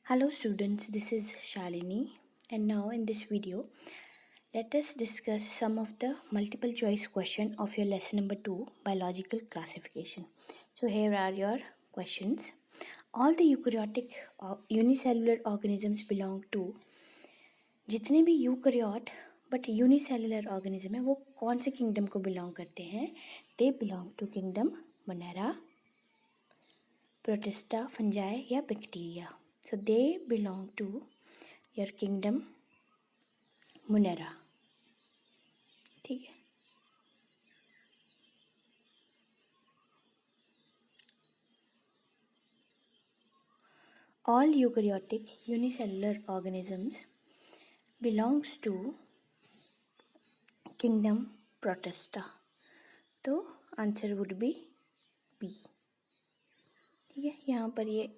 Hello students, this is Shalini, and now in this video let us discuss some of the multiple choice question of your lesson number 2 biological classification. So here are your questions. All the eukaryotic unicellular organisms belong to, जितने भी यूकरियोट but unicellular organism है वो कौन से kingdom को belong करते हैं? They belong to kingdom Monera, Protista, fungi या बैक्टीरिया. So they belong to your kingdom Monera. ठीक है. All eukaryotic unicellular organisms belongs to kingdom Protista. तो आंसर वुड बी बी. ठीक है. यहाँ पर ये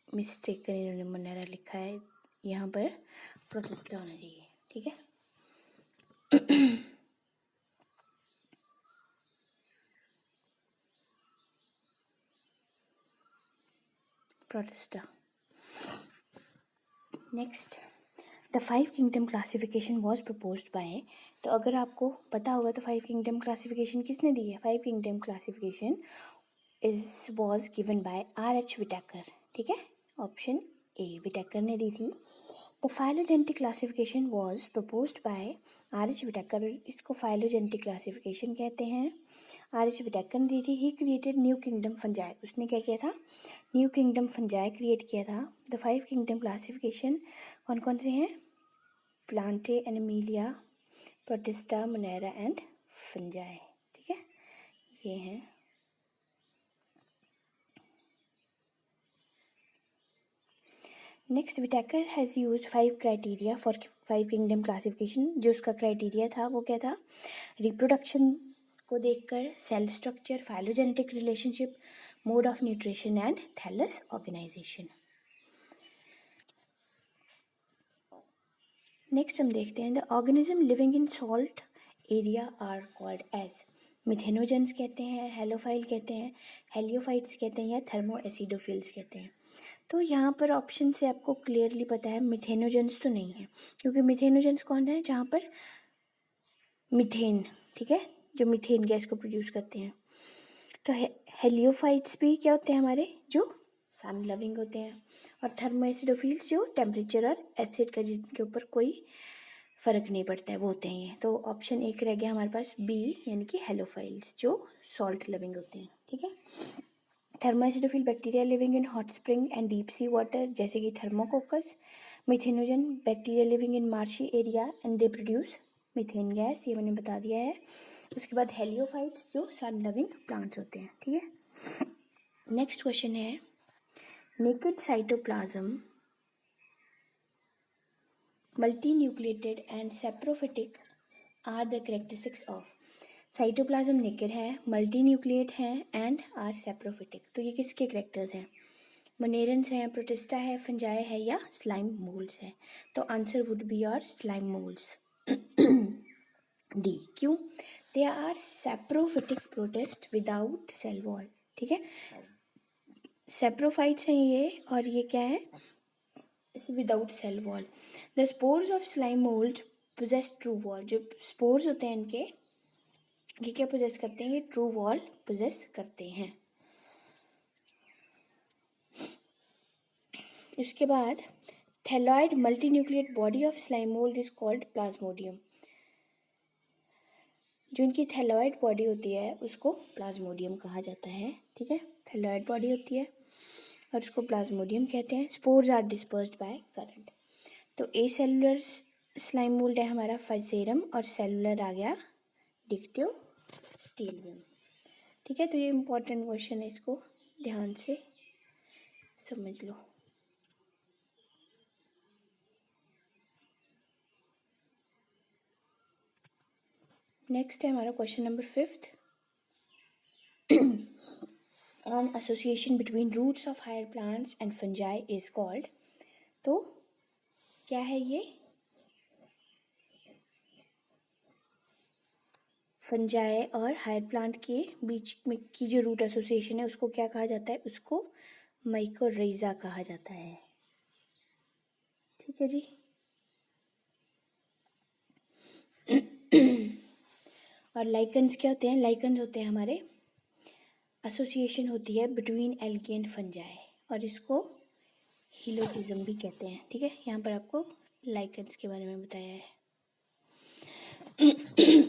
मिस्टेक कर इन्होंने मोनेरा लिखा है, यहाँ पर प्रोटिस्टा होना चाहिए. ठीक है. Protista. Next, the 5 kingdom classification was proposed by. तो अगर आपको पता होगा तो 5 किंगडम क्लासिफिकेशन किसने दी है? 5 kingdom classification was given by R.H. Whittaker. ठीक है. ऑप्शन ए विटाकर ने दी थी. The phylogenetic classification was proposed by R.H. Whittaker. इसको फाइलोजेनेटिक क्लासिफिकेशन कहते हैं. R.H. विटाकर ने दी थी. He created new kingdom fungi. उसने क्या किया था? न्यू किंगडम फंजाई क्रिएट किया था. द 5 किंगडम क्लासिफिकेशन कौन कौन से हैं? Plantae, Animalia, protista, Monera and fungi. ठीक है. ये हैं. Next, Whittaker has use 5 criteria for 5 kingdom classification. जो उसका क्राइटेरिया था वो क्या था? रिप्रोडक्शन को देखकर, cell structure, phylogenetic relationship, mode of nutrition and thallus organisation. Next हम देखते हैं the organism living in salt area are called as. Methanogens कहते हैं, हेलोफाइल कहते हैं, हेलियोफाइट्स कहते हैं या थर्मोएसिडोफिल्स कहते हैं. तो यहाँ पर ऑप्शन से आपको क्लियरली पता है मिथेनोजेंस तो नहीं है, क्योंकि मिथेनोजेंस कौन है? जहाँ पर मीथेन, ठीक है, जो मीथेन गैस को प्रोड्यूस करते हैं. तो हेलियोफाइट्स भी क्या होते हैं हमारे? जो सन लविंग होते हैं. और थर्मोएसिडोफिल्स जो टेम्परेचर और एसिड का जिनके ऊपर कोई फ़र्क नहीं पड़ता है वो होते हैं. तो ऑप्शन एक रह गया हमारे पास बी, यानी कि हेलोफाइल्स जो सॉल्ट लविंग होते हैं. ठीक है. Thermoacidophil bacteria living in hot spring and deep sea water, जैसे कि Thermococcus. Methanogen bacteria living in marshy area and they produce methane gas, ये मैंने बता दिया है. उसके बाद हेलियोफाइट्स जो सन लविंग प्लांट्स होते हैं. ठीक है. नेक्स्ट क्वेश्चन है naked cytoplasm, multinucleated and saprophytic are the characteristics of. Cytoplasm naked है, मल्टीन्यूक्लिएट है एंड आर सेप्रोफिटिक. तो ये किसके करेक्टर्स हैं? मोनेरेंस हैं, प्रोटिस्टा है, फंजाई है या स्लाइम मोल्ड्स है. तो answer would be your slime moulds. D. क्यों? They are saprophytic protist without cell wall. ठीक है. सेप्रोफाइट्स हैं ये, और ये क्या है? Without cell wall. The spores of slime mould possess true wall. जो स्पोर्स होते हैं इनके, ये क्या पोजेस करते हैं? ये ट्रू वॉल पोजेस करते हैं. उसके बाद thalloid multinucleate body of slime mould is called plasmodium. जो इनकी थैलॉइड बॉडी होती है उसको प्लाज्मोडियम कहा जाता है. ठीक है. थैलॉइड बॉडी होती है और उसको प्लाज्मोडियम कहते हैं. Spores are dispersed by current. तो ए सेलुलर स्लाइम मोल्ड है हमारा फाइसेरम, और सेलुलर आ गया डिक्टियोस्टेलियम. ठीक है. तो ये इंपॉर्टेंट क्वेश्चन है, इसको ध्यान से समझ लो. नेक्स्ट है हमारा question number 5th. An association between roots of higher plants and fungi is called. तो क्या है ये? फंजाई और हायर प्लांट के बीच में की जो रूट एसोसिएशन है उसको क्या कहा जाता है? उसको माइकोरेजा कहा जाता है. ठीक है जी। और लाइकन्स क्या होते हैं? लाइकन्स होते हैं हमारे एसोसिएशन होती है बिटवीन एल्गी एंड फंजाई, और इसको हिलोटिज्म भी कहते हैं। ठीक है, यहाँ पर आपको लाइकन्स के बारे में बताया है।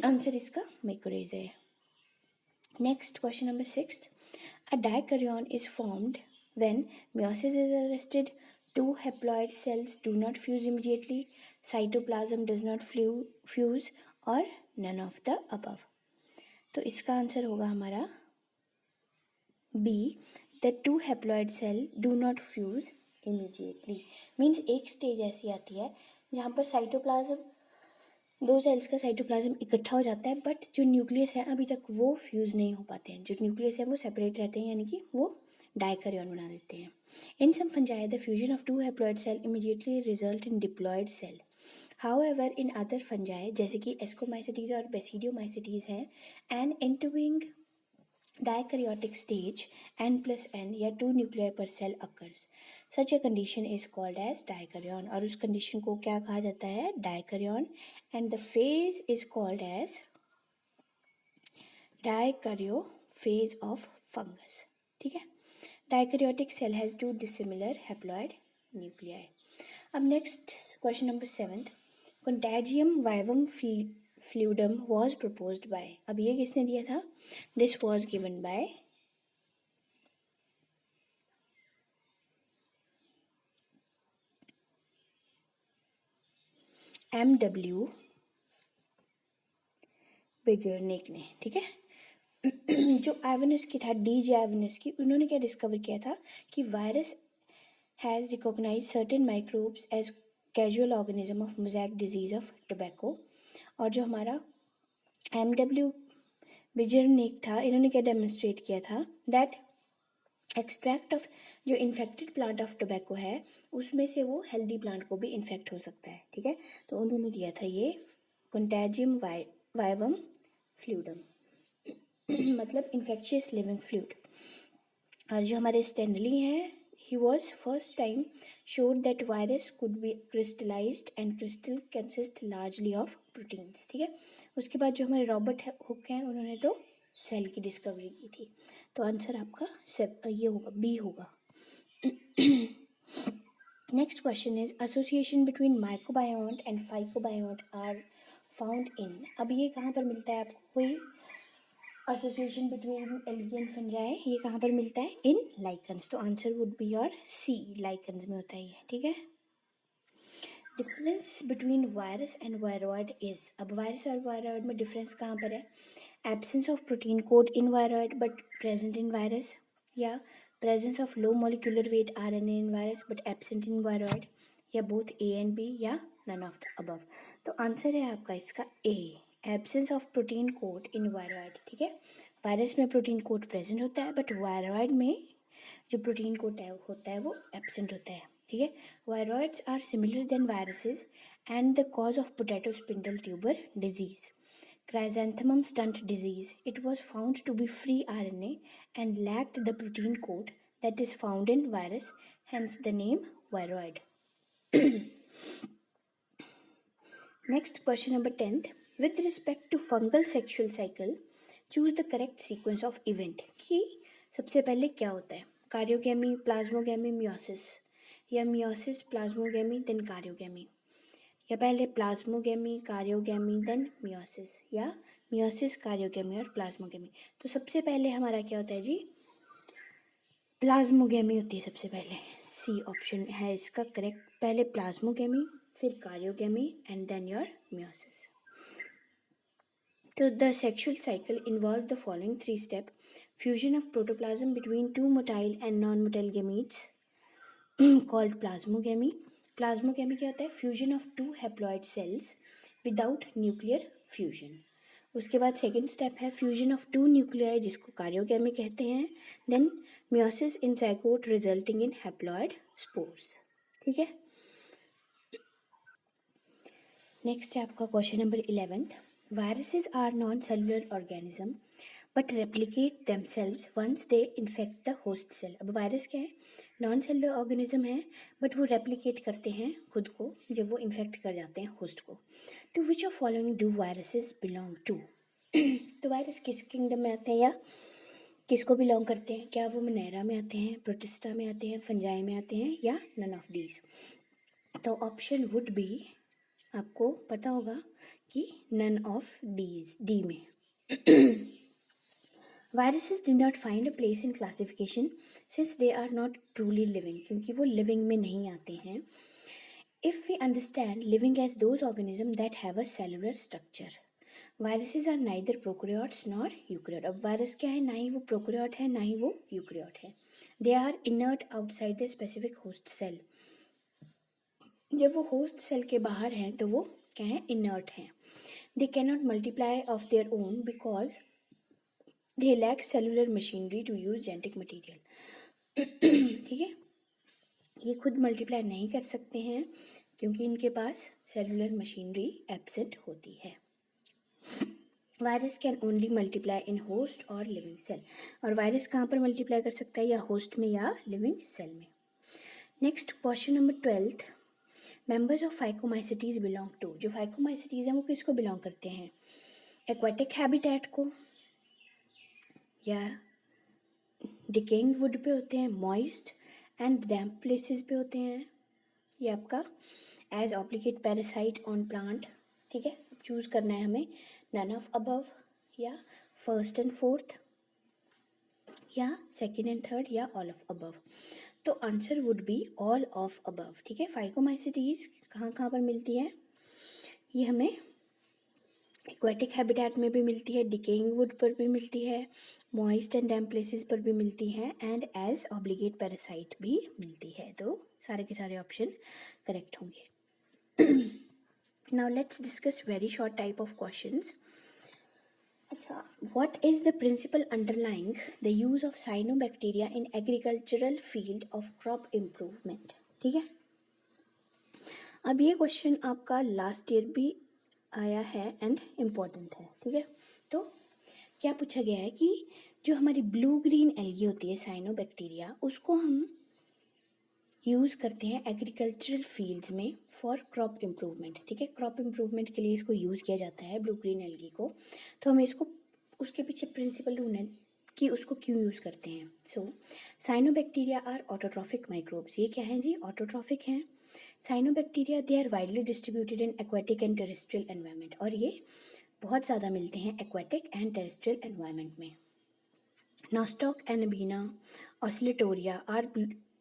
आंसर इसका मैकोरेज है। Next question number 6, a dikaryon is formed when meiosis is arrested, two haploid cells do not fuse immediately, cytoplasm does not fuse, or none of the above। तो इसका आंसर होगा हमारा B, the two haploid cell do not fuse immediately. Means एक stage ऐसी आती है जहाँ पर साइटोप्लाज्म, दो सेल्स का साइटोप्लाज्म इकट्ठा हो जाता है, बट जो न्यूक्लियस है अभी तक वो फ्यूज़ नहीं हो पाते हैं। जो न्यूक्लियस है वो सेपरेट रहते हैं, यानी कि वो डाइकैरियन बना देते हैं। In some fungi the fusion of two haploid cell immediately result in diploid cell. However in other fungi जैसे कि एस्कोमाइसिटीज और बेसिडियोमाइसिटीज हैं, N intervening dikaryotic stage n+n या 2 nuclei per cell occurs. Such a condition is called as dikaryon, और उस condition को क्या कहा जाता है? Dikaryon, and the phase is called as dikaryophase of fungus. ठीक है, dikaryotic cell has 2 dissimilar haploid nuclei। अब next question number 7, contagium vivum fluidum was proposed by। अब ये किसने दिया था? This was given by M.W. बेजर्निक ने। ठीक है, जो आइवनस्की था, डी.जे. आइवनस्की, उन्होंने क्या डिस्कवर किया था कि virus has recognise certain microbes as casual organism of mosaic disease of tobacco. और जो हमारा M.W. बेजर्निक था, इन्होंने क्या डेमोन्स्ट्रेट किया था? दैट एक्सट्रैक्ट ऑफ जो इन्फेक्टेड प्लांट ऑफ टोबैको है उसमें से वो हेल्दी प्लांट को भी इन्फेक्ट हो सकता है। ठीक है, तो उन्होंने दिया था ये कंटैजियम वाइवम फ्लूइडम, मतलब इन्फेक्शियस लिविंग फ्लूइड। और जो हमारे स्टैनली हैं, he was first time showed that virus could be crystallised and crystal consist largely of proteins. ठीक है, उसके बाद जो हमारे रॉबर्ट हुक हैं, उन्होंने तो सेल की डिस्कवरी की थी। तो आंसर आपका ये होगा, बी होगा। Next question is association between mycobiont and phycobiont are found in. अब ये कहाँ पर मिलता है आपको? कोई association between algae and fungi, ये कहाँ पर मिलता है? In lichens. तो answer would be your C, lichens में होता है ये। ठीक है, difference between virus and viroid is. अब वायरस और वायरॉइड में डिफरेंस कहाँ पर है? Absence of protein code in viroid but present in virus, या presence of low molecular weight RNA in virus but absent in viroid, या both A and B, या none of the above. तो answer है आपका इसका A, absence of protein code in viroid. ठीक है, virus में प्रोटीन कोड प्रेजेंट होता है, बट वायरॉइड में जो प्रोटीन कोड होता है वो एब्सेंट होता है। ठीक है, viroids are similar than viruses and the cause of potato spindle tuber disease, chrysanthemum stunt disease. It was found to be free RNA and lacked the protein code that is found in virus, hence the name viroid. Next question number 10th. With respect to fungal sexual cycle, choose the correct sequence of event। कि सबसे पहले क्या होता है? कार्योगेमी, plasmogamy, meiosis, या meiosis, plasmogamy, then कार्योगेमी, या पहले plasmogamy, कार्योगेमी, then meiosis, या मियोसिस, कार्योगेमी और प्लाज्मोगेमी। तो सबसे पहले हमारा क्या होता है जी? प्लाज्मोगेमी होती है सबसे पहले। सी ऑप्शन है इसका करेक्ट। पहले प्लाज्मोगेमी, फिर karyogamy, and then your meiosis. तो the sexual cycle involve the following 3 step: fusion of protoplasm between 2 motile and non motile gametes called plasmogamy. Plasmogamy क्या होता है? Fusion of 2 haploid cells without nuclear fusion. उसके बाद second step है fusion of 2 nuclei, जिसको karyogamy कहते हैं। Then meiosis in zygote resulting in haploid spores. ठीक है, नेक्स्ट है आपका question number 11th। Viruses are non cellular organism but replicate themselves once they infect the host cell. अब virus क्या है? नॉन सेलुलर ऑर्गेनिज्म है बट वो replicate करते हैं खुद को जब वो इन्फेक्ट कर जाते हैं होस्ट को. To which of following do viruses belong to. तो वायरस किस किंगडम में आते हैं या किसको बिलोंग करते हैं? क्या वो मोनेरा में आते हैं, प्रोटिस्टा में आते हैं, फंजाई में आते हैं या नन ऑफ दीज? तो ऑप्शन वुड बी, आपको पता होगा कि नन ऑफ दीज, डी में. Viruses do not find a place in classification since they are not truly living, क्योंकि वो लिविंग में नहीं आते हैं. If we understand living as those organism that have a cellular structure. Viruses are neither prokaryotes nor eukaryote. अब virus क्या है? ना ही वो प्रोकैरियोट है ना ही वो यूकैरियोट है. They are inert outside the specific host cell. जब वो होस्ट सेल के बाहर हैं तो वो क्या है? इनर्ट हैं. They can not multiply of their own because they lack cellular machinery to use genetic material. ठीक है, ये खुद मल्टीप्लाई नहीं कर सकते हैं क्योंकि इनके पास सेलुलर मशीनरी एब्सेंट होती है. Virus can only multiply in host और लिविंग सेल. और वायरस कहाँ पर मल्टीप्लाई कर सकता है? या होस्ट में या लिविंग सेल में. Next question number 12. Members of phycomycetes belong to. जो फाइकोमाइसिटीज हैं वो किसको बिलोंग करते हैं? एक्वाटिक हैबिटेट को, या डिकेइंग वुड पे होते हैं, मॉइस्ट एंड डैम्प प्लेसेस पे होते हैं, ये आपका as obligate parasite on plant. ठीक है, चूज करना है हमें नन ऑफ अबव, या फर्स्ट एंड फोर्थ, या सेकेंड एंड थर्ड, या ऑल ऑफ अबव. तो answer would be all of above. ठीक है, फाइकोमाइसिटीज कहाँ कहाँ पर मिलती है? ये हमें एक्वेटिक हैबिटेट में भी मिलती है, डिकेइंग वुड पर भी मिलती है, मॉइस्ट एंड डैम्प प्लेसेस पर भी मिलती है, एंड एज ऑब्लिगेट पैरासाइट भी मिलती है. तो सारे के सारे ऑप्शन करेक्ट होंगे. Now let's discuss very short type of questions. अच्छा, what is the principle underlying the use of cyanobacteria in agricultural field of crop improvement? ठीक है, अब ये क्वेश्चन आपका लास्ट ईयर भी आया है एंड इम्पॉर्टेंट है. ठीक है, तो क्या पूछा गया है कि जो हमारी ब्लू ग्रीन एल्गी होती है साइनोबैक्टीरिया, उसको हम यूज़ करते हैं एग्रीकल्चरल फील्ड्स में फॉर क्रॉप इम्प्रूवमेंट. ठीक है, क्रॉप इम्प्रूवमेंट के लिए इसको यूज़ किया जाता है ब्लू ग्रीन एल्गी को. तो हमें इसको उसके पीछे प्रिंसिपल ढूंढना है कि उसको क्यों यूज़ करते हैं. So cyanobacteria are autotrophic microbes. ये क्या है जी? ऑटोट्रॉफिक हैं. Cyanobacteria they are widely distributed in aquatic and terrestrial environment. और ये बहुत ज़्यादा मिलते हैं एक्वेटिक एंड टेरेस्ट्रियल एनवायरनमेंट में. Nostoc Anabaena Oscillatoria are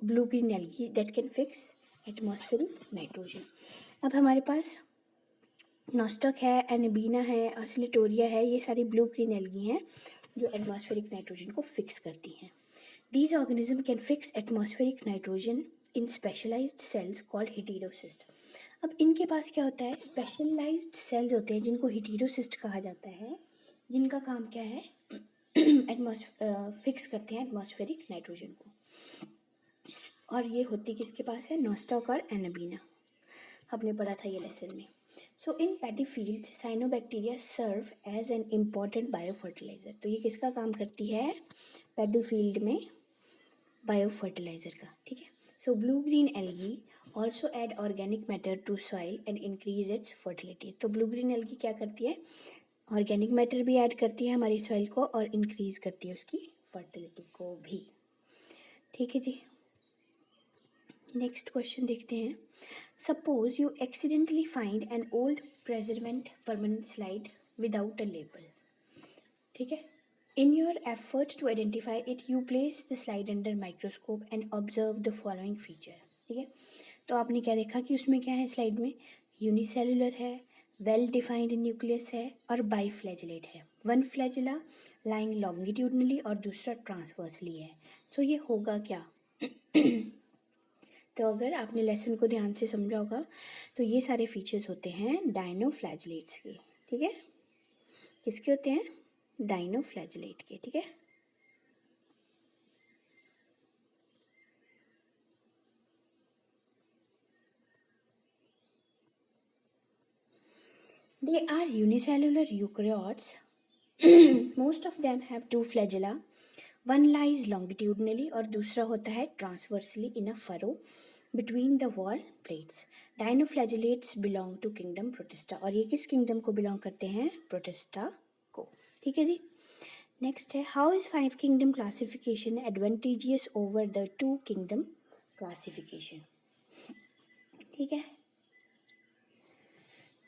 blue green algae that can fix atmospheric nitrogen. अब हमारे पास नॉस्टॉक है, एनाबीना है, ऑसिलेटोरिया है, ये सारी ब्लू ग्रीन एल्गी हैं जो एटमॉस्फेरिक नाइट्रोजन को फिक्स करती हैं. These organisms can fix atmospheric nitrogen in specialized cells called heterocyst. अब इनके पास क्या होता है? स्पेशलाइज्ड सेल्स होते हैं जिनको heterocyst कहा जाता है, जिनका काम क्या है? फिक्स करते हैं एटमॉस्फेरिक नाइट्रोजन को. और ये होती किसके पास है? नॉस्टॉक और एनाबीना. हमने पढ़ा था ये लेसन में. So in paddy field cyanobacteria serve as an important biofertilizer. तो ये किसका काम करती है पैडी फील्ड में? बायो फर्टिलाइजर का. ठीक है, so blue green algae also add organic matter to soil and increase its fertility. तो ब्लू ग्रीन एल्गी क्या करती है? ऑर्गेनिक मैटर भी ऐड करती है हमारी सॉइल को और इंक्रीज करती है उसकी फर्टिलिटी को भी. ठीक है जी, नेक्स्ट क्वेश्चन देखते हैं. Suppose you accidentally find an old preparation permanent slide without a label. ठीक है, in your efforts to identify it you place the slide under microscope and observe the following feature. ठीक है, तो आपने क्या देखा कि उसमें क्या है स्लाइड में? यूनिसेलुलर है, वेल डिफाइंड न्यूक्लियस है और बाईफ्लैजिलेट है. वन फ्लैजिला लाइंग लॉन्गिट्यूडनली और दूसरा ट्रांसवर्सली है. तो ये होगा क्या? तो अगर आपने लेसन को ध्यान से समझा होगा तो ये सारे फीचर्स होते हैं डायनोफ्लैजिलेट्स के. ठीक है, किसके होते हैं? डायनोफ्लैजिलेट के. ठीक है, they are unicellular eukaryotes. Most of them have two flagella, one lies longitudinally और दूसरा होता है transversely in a furrow between the wall plates. Dinoflagellates belong to kingdom Protista. और ये किस किंगडम को बिलोंग करते हैं? प्रोटिस्टा को. ठीक है जी. नेक्स्ट है how is 5 kingdom classification advantageous over the 2 kingdom classification. ठीक है,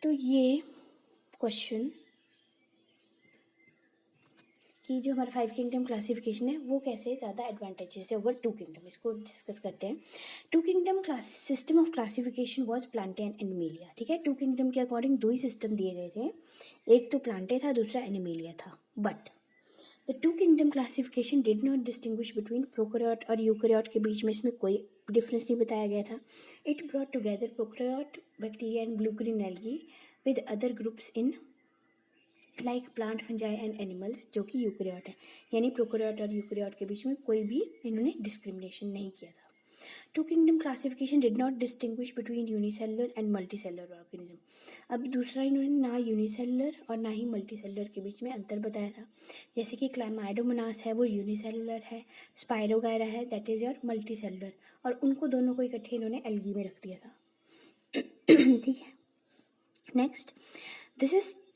तो ये क्वेश्चन कि जो हमारा 5 किंगडम क्लासिफिकेशन है वो कैसे ज़्यादा एडवांटेजेस है ओवर 2 किंगडम, इसको डिस्कस करते हैं. 2 kingdom class system of classification was Plantae and animalia. ठीक है, 2 किंगडम के अकॉर्डिंग 2 ही सिस्टम दिए गए थे, एक तो प्लांटे था, दूसरा एनिमेलिया था. But the 2 kingdom classification did not distinguish between prokaryote और यूकैरियोट के बीच में इसमें कोई डिफरेंस नहीं बताया गया था. It brought together prokaryote bacteria and blue green algae with other groups in like plant fungi and animals, जो कि यूकैरियोट है. यानी प्रोकैरियोट और यूकैरियोट के बीच में कोई भी इन्होंने डिस्क्रिमिनेशन नहीं किया था. 2 kingdom classification did not distinguish between unicellular and multicellular organism. अब दूसरा इन्होंने ना यूनिसेलुलर और ना ही मल्टीसेलुलर के बीच में अंतर बताया था. जैसे कि क्लामाइडोमोनास है वो यूनिसेलुलर है, स्पाइरोगायरा है दैट इज योर मल्टीसेलुलर, और उनको दोनों को इकट्ठे इन्होंने एल्गी में रख दिया था. ठीक है. Next,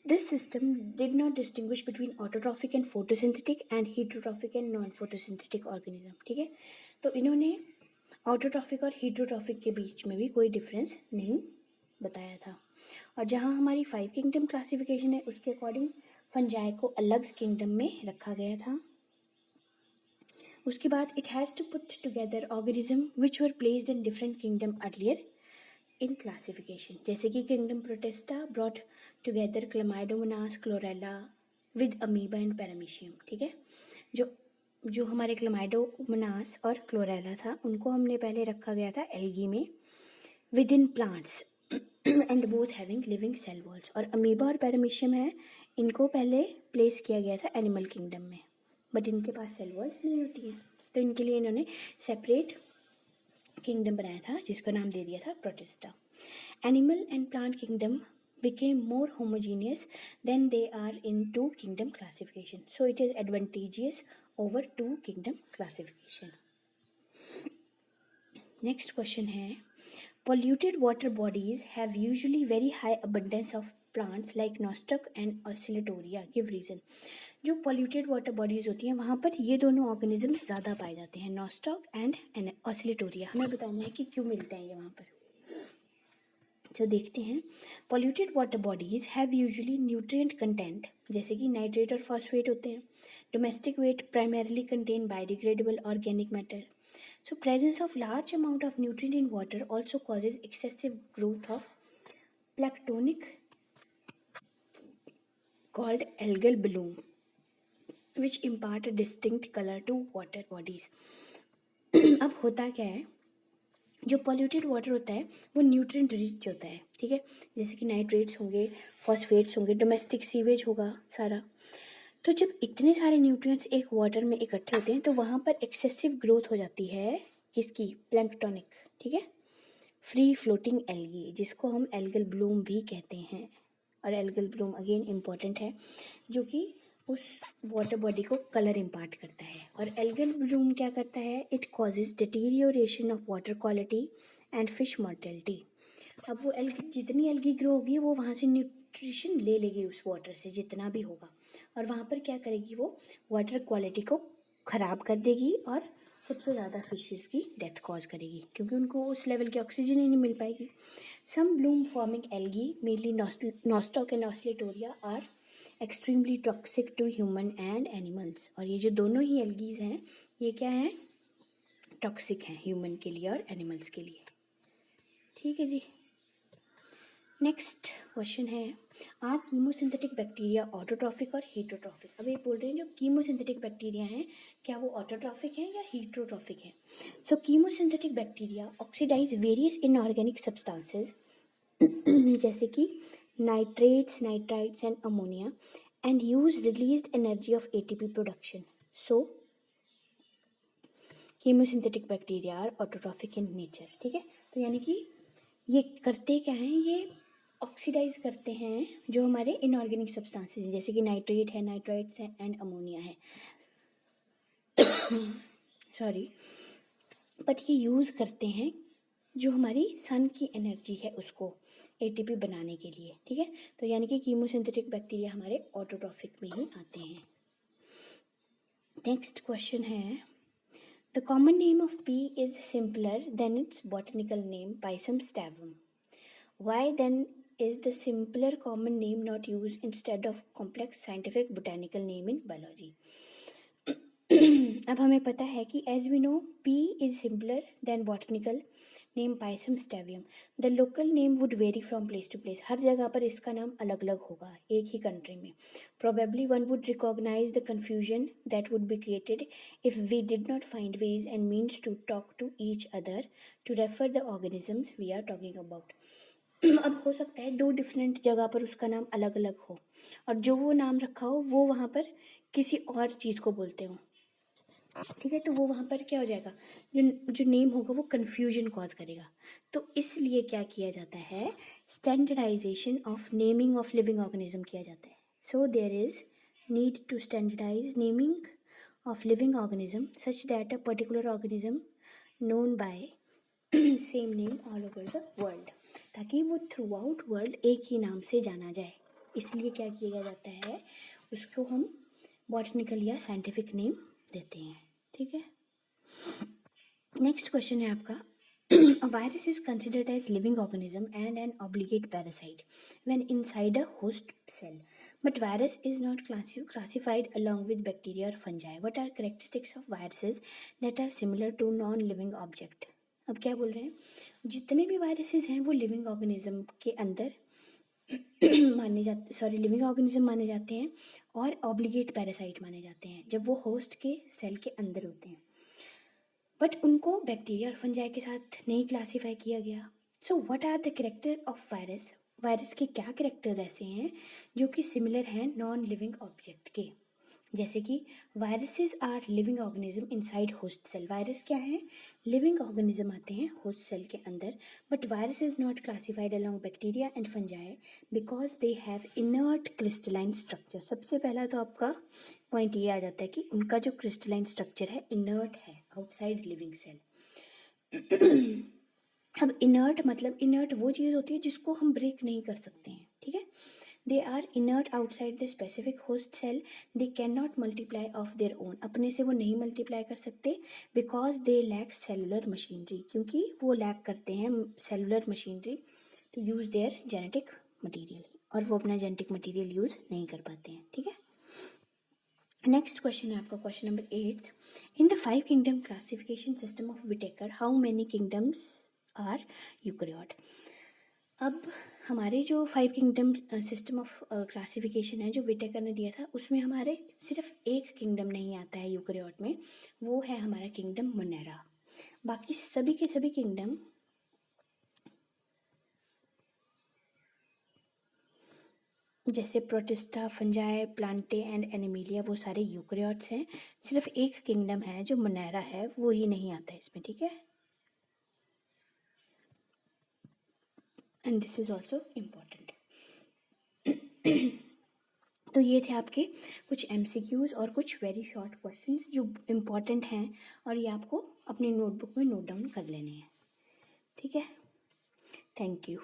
this system did not distinguish between autotrophic and photosynthetic and heterotrophic and non-photosynthetic organism. ठीक है, तो इन्होंने ऑटोट्रॉफिक और हीट्रोट्रॉफिक के बीच में भी कोई डिफरेंस नहीं बताया था. और जहाँ हमारी 5 किंगडम क्लासिफिकेशन है उसके अकॉर्डिंग फंजाई को अलग किंगडम में रखा गया था. उसके बाद it has to put together organism which were placed in different kingdom earlier in classification. जैसे कि kingdom Protista brought together Chlamydomonas Chlorella with amoeba and paramecium. ठीक है, जो हमारे क्लामाइडोमोनास और क्लोरेला था उनको हमने पहले रखा गया था एल्गी में within plants and both having living cell walls. और अमीबा और पैरामीशियम है, इनको पहले प्लेस किया गया था एनिमल किंगडम में, बट इनके पास सेल वॉल्स नहीं होती हैं, तो इनके लिए इन्होंने सेपरेट किंगडम बनाया था जिसका नाम दे दिया था protista. Animal and plant kingdom became more homogeneous than they are in 2 kingdom classification, so it is advantageous over 2 kingdom classification. Next question है polluted water bodies have usually very high abundance of plants like nostoc and oscillatoria. give reason. जो polluted water bodies होती हैं वहाँ पर ये दोनों organisms ज़्यादा पाए जाते हैं, nostoc and oscillatoria. हमें बताना है कि क्यों मिलते हैं ये वहाँ पर. जो देखते हैं, polluted water bodies have usually nutrient content, जैसे कि नाइट्रेट और फॉस्फेट होते हैं. domestic waste primarily contain biodegradable organic matter. So presence of large amount of nutrient in water also causes excessive growth of planktonic called algal bloom, which impart a distinct color to water bodies. अब होता क्या है, जो polluted water होता है वो nutrient rich होता है. ठीक है, जैसे कि नाइट्रेट्स होंगे, फॉस्फेट्स होंगे, डोमेस्टिक सीवेज होगा सारा. तो जब इतने सारे न्यूट्रिएंट्स एक वाटर में इकट्ठे होते हैं तो वहाँ पर एक्सेसिव ग्रोथ हो जाती है किसकी? प्लैंक्टोनिक. ठीक है, फ्री फ्लोटिंग एल्गी, जिसको हम एल्गल ब्लूम भी कहते हैं. और एल्गल ब्लूम अगेन इम्पॉर्टेंट है, जो कि उस वाटर बॉडी को कलर इम्पार्ट करता है. और एल्गल ब्लूम क्या करता है? It causes deterioration of water quality and fish mortality. अब वो एल्गी, जितनी एल्गी ग्रो होगी वो वहाँ से न्यूट्रिशन ले लेगी उस वाटर से जितना भी होगा, और वहाँ पर क्या करेगी? वो वाटर क्वालिटी को ख़राब कर देगी और सबसे ज़्यादा फिशेस की डेथ कॉज करेगी, क्योंकि उनको उस लेवल की ऑक्सीजन ही नहीं मिल पाएगी. Some bloom forming algae mainly Nostoc and Oscillatoria are extremely toxic to human and animals. और ये जो दोनों ही एल्गीज हैं ये क्या हैं? टॉक्सिक हैं ह्यूमन के लिए और एनिमल्स के लिए. ठीक है जी. नेक्स्ट क्वेश्चन है आर कीमोसिंथेटिक बैक्टीरिया ऑटोट्रॉफिक और हीट्रोट्रॉफिक. अब ये बोल रहे हैं जो कीमोसिंथेटिक बैक्टीरिया हैं क्या वो ऑटोट्रॉफिक हैं या हीट्रोट्रॉफिक हैं. So chemosynthetic bacteria oxidise various inorganic substances जैसे कि nitrates, nitrites and ammonia and use released energy of ATP production. So chemosynthetic bacteria are autotrophic in nature. ठीक है, तो यानी कि ये करते क्या हैं? ये ऑक्सीडाइज करते हैं जो हमारे इनऑर्गेनिक सब्सटेंसेस हैं, जैसे कि नाइट्रेट है, नाइट्राइट्स है एंड अमोनिया है. सॉरी, बट ये यूज़ करते हैं जो हमारी सन की एनर्जी है उसको एटीपी बनाने के लिए, ठीक है। तो यानी कि कीमोसिंथेटिक बैक्टीरिया हमारे ऑटोट्रॉफिक में ही आते हैं। नेक्स्ट क्वेश्चन है, the common name of pea is simpler than its botanical name Pisum sativum. Why then is the simpler common name not used instead of complex scientific botanical name in biology? अब हमें पता है कि as we know P is simpler than botanical name Pisum stabium. The local name would vary from place to place. हर जगह पर इसका नाम अलग अलग होगा एक ही कंट्री में. Probably one would recognize the confusion that would be created if we did not find ways and means to talk to each other to refer the organisms we are talking about. अब हो सकता है दो different जगह पर उसका नाम अलग अलग हो और जो वो नाम रखा हो वो वहाँ पर किसी और चीज़ को बोलते हो, ठीक है। तो वो वहाँ पर क्या हो जाएगा, जो जो नेम होगा वो कन्फ्यूजन कॉज करेगा। तो इसलिए क्या किया जाता है, standardisation of naming of living organism किया जाता है। So there is need to standardise naming of living organism such that a particular organism known by same name all over the world, ताकि वो थ्रू आउट वर्ल्ड एक ही नाम से जाना जाए। इसलिए क्या किया जाता है, उसको हम बॉटनिकल या साइंटिफिक नेम देते हैं, ठीक है। नेक्स्ट क्वेश्चन है आपका, a virus is considered as living organism and an obligate parasite when inside a host cell, but virus is not classified along with bacteria or fungi. What are characteristics of viruses that are similar to non-living object? अब क्या बोल रहे हैं, जितने भी viruses हैं वो living organism के अंदर लिविंग ऑर्गेनिज्म माने जाते हैं और ऑब्लिगेट पैरासाइट माने जाते हैं जब वो होस्ट के सेल के अंदर होते हैं, बट उनको बैक्टीरिया और फंजाई के साथ नहीं क्लासीफाई किया गया। So what are the character of virus, virus के क्या कैरेक्टर्स ऐसे हैं जो कि सिमिलर हैं नॉन लिविंग ऑब्जेक्ट के, जैसे कि viruses are living organism inside host cell. Virus क्या है, लिविंग ऑर्गेनिज्म आते हैं होस्ट सेल के अंदर, but virus is not classified along bacteria and fungi because they have inert crystalline structure. सबसे पहला तो आपका पॉइंट ये आ जाता है कि उनका जो क्रिस्टलाइन स्ट्रक्चर है इनर्ट है आउटसाइड लिविंग सेल। अब इनर्ट मतलब इनर्ट वो चीज़ होती है जिसको हम ब्रेक नहीं कर सकते हैं, ठीक है। They are inert outside the specific host cell, they can not multiply of their own, अपने से वो नहीं मल्टीप्लाई कर सकते, because they lack cellular machinery, क्योंकि वो लैक करते हैं cellular machinery to use their genetic material, और वो अपना जेनेटिक मटीरियल यूज़ नहीं कर पाते हैं, ठीक है। नेक्स्ट क्वेश्चन है आपका question number 8, in the 5 kingdom classification system of Whittaker how many kingdoms are eukaryote. अब हमारे जो 5 किंगडम सिस्टम ऑफ क्लासिफिकेशन है जो विटेकर ने दिया था उसमें हमारे सिर्फ एक किंगडम नहीं आता है यूकैरियोट में, वो है हमारा किंगडम मोनेरा। बाकी सभी के सभी किंगडम जैसे protista, fungi, Plantae and Animalia वो सारे यूकैरियोट्स हैं, सिर्फ एक किंगडम है जो मोनेरा है वो ही नहीं आता है इसमें, ठीक है। And this is also important. तो ये थे आपके कुछ MCQs और कुछ वेरी शॉर्ट क्वेश्चंस जो इम्पॉर्टेंट हैं और ये आपको अपनी नोटबुक में नोट डाउन कर लेने हैं, ठीक है। Thank you.